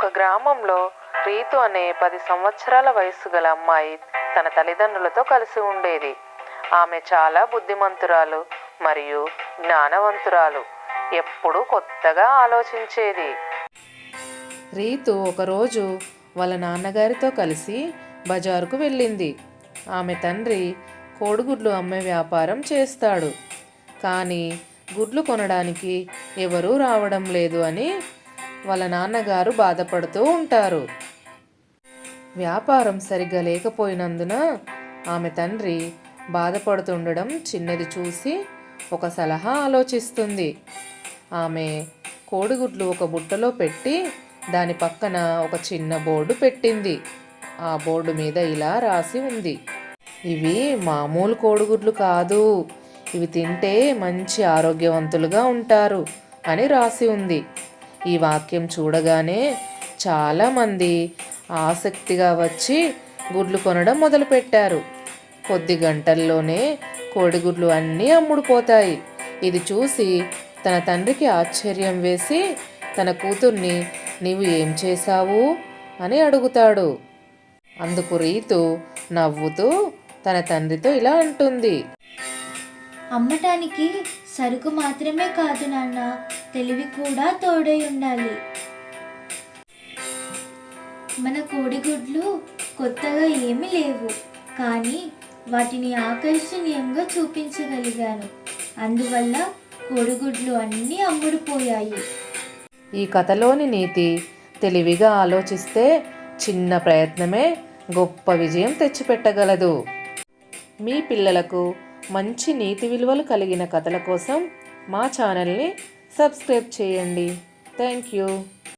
ఒక గ్రామంలో రీతు అనే 10 సంవత్సరాల వయసు గల అమ్మాయి తన తల్లిదండ్రులతో కలిసి ఉండేది. ఆమె చాలా బుద్ధిమంతురాలు మరియు జ్ఞానవంతురాలు. ఎప్పుడూ కొత్తగా ఆలోచించేది. రీతు ఒకరోజు వాళ్ళ నాన్నగారితో కలిసి బజారుకు వెళ్ళింది. ఆమె తండ్రి కోడిగుడ్లు అమ్మే వ్యాపారం చేస్తాడు. కానీ గుడ్లు కొనడానికి ఎవరూ రావడం లేదు అని వాళ్ళ నాన్నగారు బాధపడుతూ ఉంటారు. వ్యాపారం సరిగ్గా లేకపోయినందున ఆమె తండ్రి బాధపడుతుండడం చిన్నది చూసి ఒక సలహా ఆలోచిస్తుంది. ఆమె కోడిగుడ్లు ఒక బుట్టలో పెట్టి దాని పక్కన ఒక చిన్న బోర్డు పెట్టింది. ఆ బోర్డు మీద ఇలా రాసి ఉంది: ఇవి మామూలు కోడిగుడ్లు కాదు, ఇవి తింటే మంచి ఆరోగ్యవంతులుగా ఉంటారు అని రాసి ఉంది. ఈ వాక్యం చూడగానే చాలామంది ఆసక్తిగా వచ్చి గుడ్లు కొనడం మొదలుపెట్టారు. కొద్ది గంటల్లోనే కోడిగుడ్లు అన్నీ అమ్ముడుపోతాయి. ఇది చూసి తన తండ్రికి ఆశ్చర్యం వేసి తన కూతుర్ని నీవు ఏం చేశావు అని అడుగుతాడు. అందుకు రీతు నవ్వుతూ తన తండ్రితో ఇలా అంటుంది: అమ్మటానికి సరుకు మాత్రమే కాదు నాన్న, తెలివి కూడా తోడై ఉండాలి. మన కోడిగుడ్లు కొత్తగా ఏమీ లేవు, కానీ వాటిని ఆకర్షణీయంగా చూపించగలిగాను. అందువల్ల కోడిగుడ్లు అన్నీ అమ్ముడుపోయాయి. ఈ కథలోని నీతి, తెలివిగా ఆలోచిస్తే చిన్న ప్రయత్నమే గొప్ప విజయం తెచ్చిపెట్టగలదు. మీ పిల్లలకు మంచి నీతి విలువలు కలిగిన కథల కోసం మా ఛానల్ని సబ్స్క్రైబ్ చేయండి. Thank you.